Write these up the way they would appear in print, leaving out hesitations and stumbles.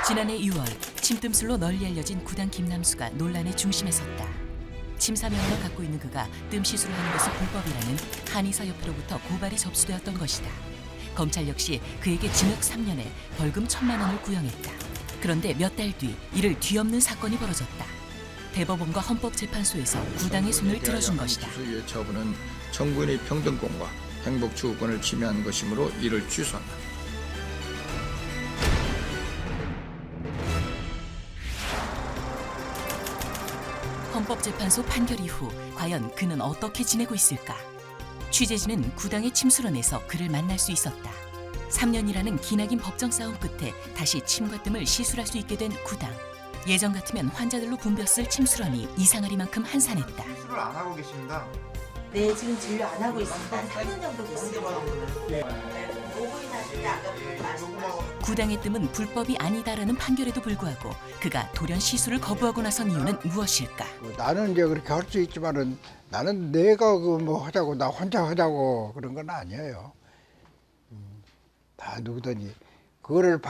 지난해 6월 침뜸술로 널리 알려진 구당 김남수가 논란의 중심에 섰다. 침사명을 갖고 있는 그가 뜸 시술을 하는 것은 불법이라는 한의사협회로부터 고발이 접수되었던 것이다. 검찰 역시 그에게 징역 3년에 벌금 1,000만 원을 구형했다. 그런데 몇 달 뒤 이를 뒤엎는 사건이 벌어졌다. 대법원과 헌법재판소에서 구당의 손을 들어준 것이다. 수의 처분은 청구인의 평등권과 행복 추구권을 침해한 것이므로 이를 취소한다. 헌법재판소 판결 이후 과연 그는 어떻게 지내고 있을까? 취재진은 구당의 침술원에서 그를 만날 수 있었다. 3년이라는 기나긴 법정 싸움 끝에 다시 침과 뜸을 시술할 수 있게 된 구당. 예전 같으면 환자들로 붐볐을 침술원이 이상하리만큼 한산했다. 시술을 안 하고 계십니다. 네, 지금 진료 안 하고 있습니다. 3년 정도 됐어요. 구당의 뜸은 불법이 아니다라는 판결에도 불구하고 그가 돌연 시술을 거부하고 나선 이유는 무엇일까? 나는 이제 그렇게 할 수 있지만은 나는 내가 그 뭐 하자고 나 혼자 하자고 그런 건 아니에요. 다 누구든지 그거를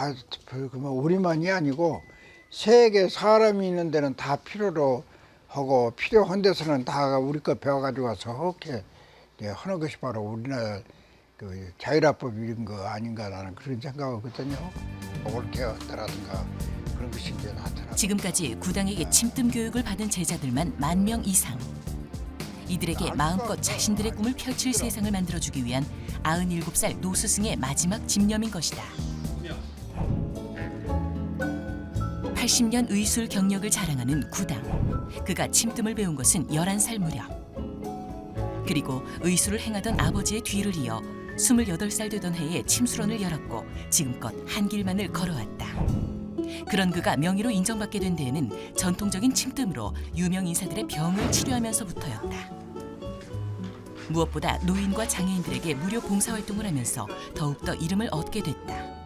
그러면 우리만이 아니고 세계 사람이 있는 데는 다 필요로 하고 필요한 데서는 다 우리 거 배워가지고 와서 그렇게 하는 것이 바로 우리나라 그 자율화법 이런 거 아닌가 라는 그런 생각하거든요. 옳게 했다라든가 그런 것이 이제 나타나고. 지금까지 구당에게 침뜸 교육을 받은 제자들만 10,000명 이상. 이들에게 마음껏 자신들의 꿈을 펼칠 세상을 만들어주기 위한 97살 노 스승의 마지막 집념인 것이다. 80년 의술 경력을 자랑하는 구당. 그가 침뜸을 배운 것은 11살 무렵. 그리고 의술을 행하던 아버지의 뒤를 이어 28살 되던 해에 침술원을 열었고 지금껏 한 길만을 걸어왔다. 그런 그가 명의로 인정받게 된 데에는 전통적인 침뜸으로 유명 인사들의 병을 치료하면서부터였다. 무엇보다 노인과 장애인들에게 무료 봉사활동을 하면서 더욱더 이름을 얻게 됐다.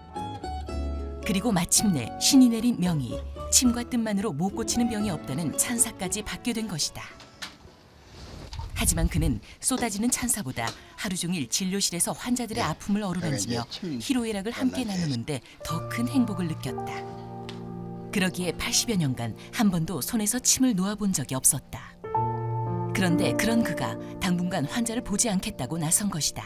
그리고 마침내 신이 내린 명의, 침과 뜸만으로 못 고치는 병이 없다는 찬사까지 받게 된 것이다. 하지만 그는 쏟아지는 찬사보다 하루 종일 진료실에서 환자들의 아픔을 어루만지며 희로애락을 함께 나누는데 더 큰 행복을 느꼈다. 그러기에 80여 년간 한 번도 손에서 침을 놓아본 적이 없었다. 그런데 그런 그가 당분간 환자를 보지 않겠다고 나선 것이다.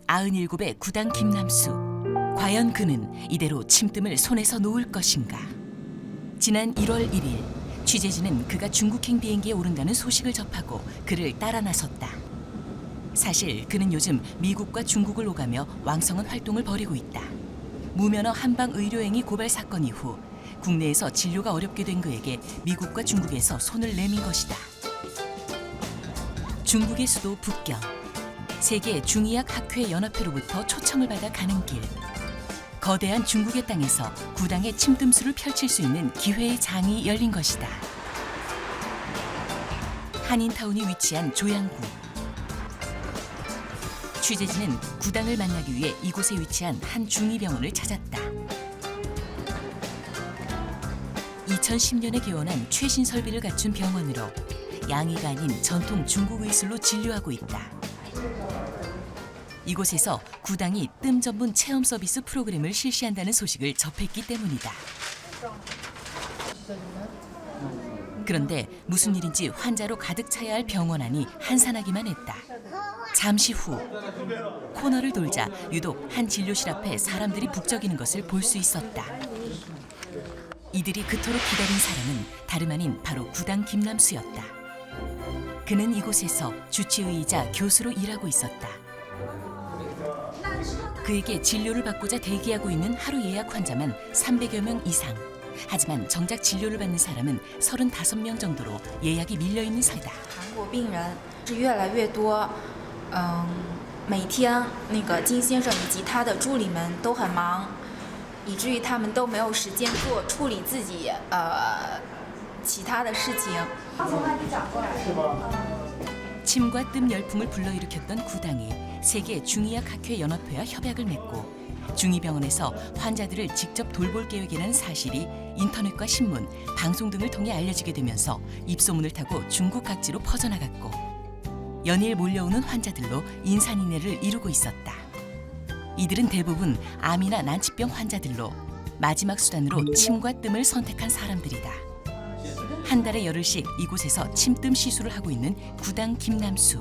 97의 구당 김남수. 과연 그는 이대로 침뜸을 손에서 놓을 것인가? 지난 1월 1일 취재진은 그가 중국행 비행기에 오른다는 소식을 접하고 그를 따라 나섰다. 사실 그는 요즘 미국과 중국을 오가며 왕성한 활동을 벌이고 있다. 무면허 한방 의료행위 고발 사건 이후 국내에서 진료가 어렵게 된 그에게 미국과 중국에서 손을 내민 것이다. 중국의 수도 북경. 세계 중의학 학회 연합회로부터 초청을 받아 가는 길. 거대한 중국의 땅에서 구당의 침뜸술을 펼칠 수 있는 기회의 장이 열린 것이다. 한인타운이 위치한 조양구. 취재진은 구당을 만나기 위해 이곳에 위치한 한 중의병원을 찾았다. 2010년에 개원한 최신 설비를 갖춘 병원으로 양의가 아닌 전통 중국 의술로 진료하고 있다. 이곳에서 구당이 뜸 전문 체험 서비스 프로그램을 실시한다는 소식을 접했기 때문이다. 그런데 무슨 일인지 환자로 가득 차야 할 병원 안이 한산하기만 했다. 잠시 후 코너를 돌자 유독 한 진료실 앞에 사람들이 북적이는 것을 볼 수 있었다. 이들이 그토록 기다린 사람은 다름 아닌 바로 구당 김남수였다. 그는 이곳에서 주치의이자 교수로 일하고 있었다. 그에게 진료를 받고자 대기하고 있는 하루 예약 환자만 300여 명 이상. 하지만 정작 진료를 받는 사람은 35명 정도로 예약이 밀려 있는 상태다. 韩国病人是越来越多，每天那个金先生以及他的助理们都很忙，以至于他们都没有时间处理自己其他的事情。 침과 뜸 열풍을 불러일으켰던 구당이 세계 중의학 학회 연합회와 협약을 맺고 중의병원에서 환자들을 직접 돌볼 계획이라는 사실이 인터넷과 신문, 방송 등을 통해 알려지게 되면서 입소문을 타고 중국 각지로 퍼져나갔고 연일 몰려오는 환자들로 인산인해를 이루고 있었다. 이들은 대부분 암이나 난치병 환자들로 마지막 수단으로 침과 뜸을 선택한 사람들이다. 한 달에 열흘씩 이곳에서 침뜸 시술을 하고 있는 구당 김남수.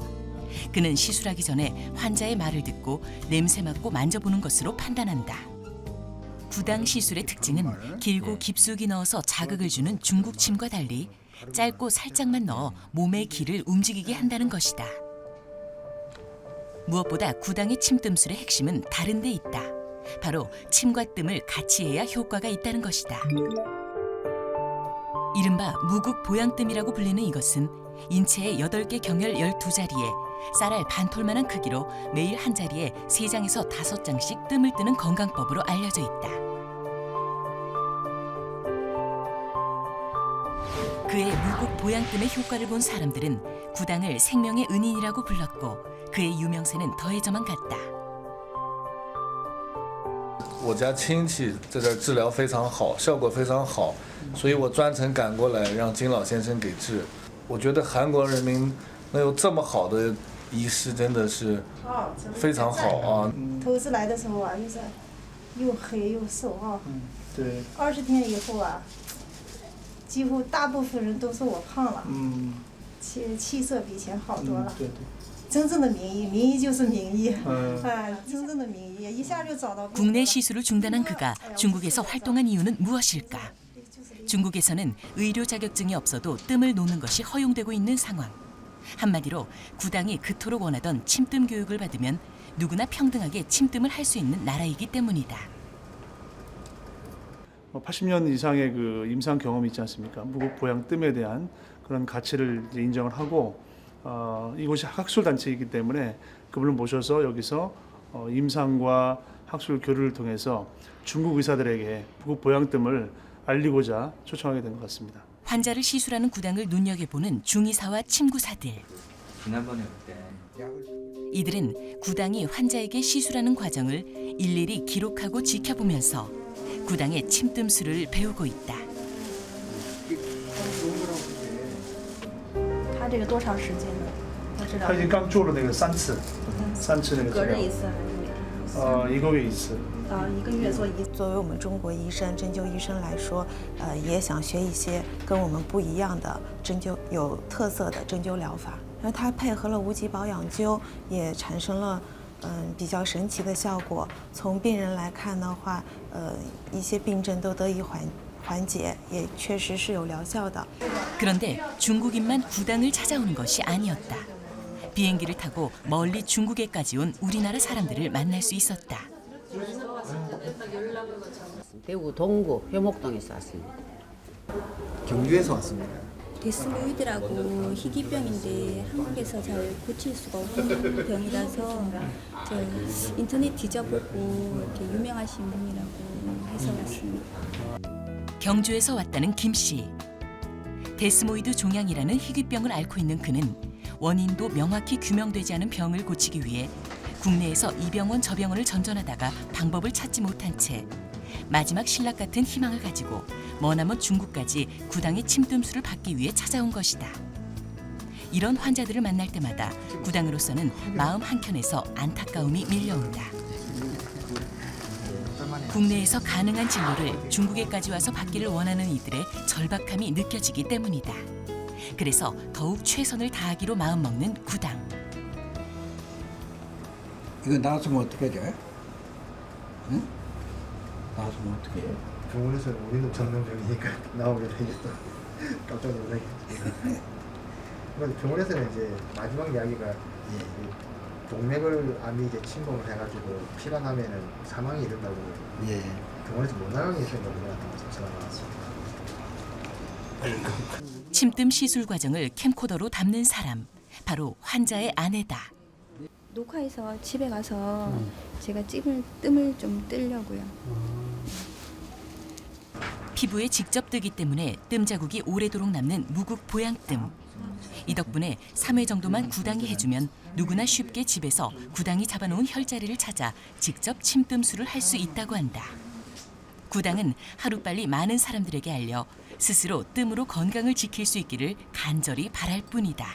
그는 시술하기 전에 환자의 말을 듣고 냄새 맡고 만져보는 것으로 판단한다. 구당 시술의 특징은 길고 깊숙이 넣어서 자극을 주는 중국 침과 달리 짧고 살짝만 넣어 몸의 기를 움직이게 한다는 것이다. 무엇보다 구당의 침뜸술의 핵심은 다른 데 있다. 바로 침과 뜸을 같이 해야 효과가 있다는 것이다. 이른바 무국 보양뜸이라고 불리는 이것은 인체의 8개 경혈 12자리에 쌀알 반톨만한 크기로 매일 한 자리에 3장에서 5장씩 뜸을 뜨는 건강법으로 알려져 있다. 그의 무국보양뜸의 효과를 본 사람들은 구당을 생명의 은인이라고 불렀고 그의 유명세는 더해져만 갔다. 我家亲戚在这儿治疗非常好，效果非常好，所以我专程赶过来让金老先生给治。我觉得韩国人民能有这么好的医师，真的是非常好啊。头一次来的时候啊，就是又黑又瘦啊。对。20天以后啊，几乎大部分人都说我胖了。气色比以前好多了。对。真正的名医，名医就是名医。真正的名医，一下就找到。 국내 시술을 중단한 그가 중국에서 활동한 이유는 무엇일까? 중국에서는 의료 자격증이 없어도 뜸을 놓는 것이 허용되고 있는 상황. 한마디로 구당이 그토록 원하던 침뜸 교육을 받으면 누구나 평등하게 침뜸을 할 수 있는 나라이기 때문이다. 80년 이상의 그 임상 경험이 있지 않습니까? 무국보양뜸에 대한 그런 가치를 이제 인정을 하고 이곳이 학술 단체이기 때문에 그분을 모셔서 여기서 임상과 학술 교류를 통해서 중국 의사들에게 무국보양뜸을 알리고자 초청하게 된 것 같습니다. 환자를 시술하는 구당을 눈여겨보는 중의사와 침구사들. 지난번에 그때 이들은 구당이 환자에게 시술하는 과정을 일일이 기록하고 지켜보면서 구당의 침뜸술을 배우고 있다. 他这个多长时间呢？我知道。他已经刚做了那个3次那个治疗。隔日一次还是每天一次？ 1个月1次。1个月做一次。作为我们中国医生、针灸医生来说，也想学一些跟我们不一样的针灸有特色的针灸疗法。然后它配合了无极保养灸，也产生了比较神奇的效果。从病人来看的话，一些病症都得以缓解，也确实是有疗效的。 그런데 중국인만 구당을 찾아오는 것이 아니었다. 비행기를 타고 멀리 중국에까지 온 우리나라 사람들을 만날 수 있었다. 대구 동구 효목동에서 왔습니다. 경주에서 왔습니다. 데스모이드라고 희귀병인데 한국에서 잘 고칠 수가 없는 병이라서 저 인터넷 뒤져보고 이렇게 유명하신 분이라고 해서 왔습니다. 경주에서 왔다는 김 씨. 데스모이드 종양이라는 희귀병을 앓고 있는 그는 원인도 명확히 규명되지 않은 병을 고치기 위해 국내에서 이 병원 저 병원을 전전하다가 방법을 찾지 못한 채 마지막 신락 같은 희망을 가지고 머나먼 중국까지 구당의 침뜸술을 받기 위해 찾아온 것이다. 이런 환자들을 만날 때마다 구당으로서는 마음 한켠에서 안타까움이 밀려온다. 국내에서 가능한 진료를 중국에까지 와서 받기를 원하는 이들의 절박함이 느껴지기 때문이다. 그래서 더욱 최선을 다하기로 마음먹는 구당. 이거 나왔으면 어떻게 돼? 응? 나왔으면 어떻게 해? 병원에서는 우리는 전문병이니까 나오게 되겠다. 깜짝 놀라겠지. 병원에서는 이제 마지막 이야기가 동맥을 암이 이제 침범을 해가지고 피가 나면은 사망이 이른다고 병원에서 못 나가게 해서 전화가 나왔습니다. 침뜸 시술 과정을 캠코더로 담는 사람, 바로 환자의 아내다. 녹화해서 집에 가서 제가 뜸을 좀 뜨려고요. 피부에 직접 뜨기 때문에 뜸 자국이 오래도록 남는 무국 보양뜸. 이 덕분에 3회 정도만 구당이 해주면 누구나 쉽게 집에서 구당이 잡아놓은 혈자리를 찾아 직접 침뜸술을 할 수 있다고 한다. 구당은 하루빨리 많은 사람들에게 알려 스스로 뜸으로 건강을 지킬 수 있기를 간절히 바랄 뿐이다.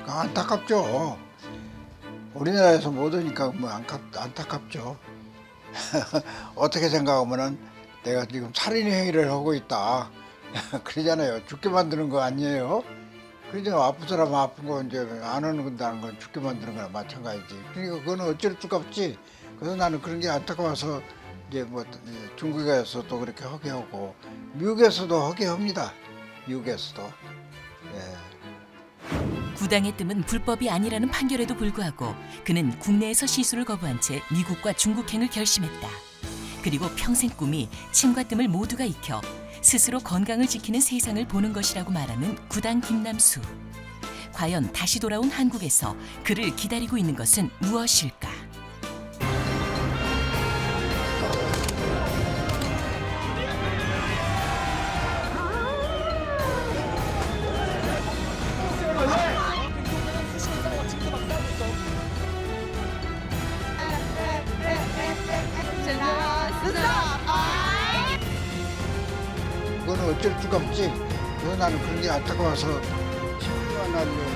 안타깝죠. 우리나라에서 못 오니까 뭐 안타깝죠. 어떻게 생각하면은 내가 지금 살인 행위를 하고 있다. 그러잖아요. 죽게 만드는 거 아니에요? 그러죠. 아픈 사람 아픈 거 이제 안 한다는 건 죽게 만드는 거나 마찬가지지. 그러니까 그거는 어쩔 수가 없지. 그래서 나는 그런 게 안타까워서 이제 뭐 중국에서도 그렇게 하게 하고 미국에서도 하게 합니다. 미국에서도. 예. 구당의 뜸은 불법이 아니라는 판결에도 불구하고 그는 국내에서 시술을 거부한 채 미국과 중국행을 결심했다. 그리고 평생 꿈이 침과 뜸을 모두가 익혀 스스로 건강을 지키는 세상을 보는 것이라고 말하는 구당 김남수. 과연 다시 돌아온 한국에서 그를 기다리고 있는 것은 무엇일까? 그거는 어쩔 수가 없지. 그래서 나는 그런 게 안타까워서 10년 하려고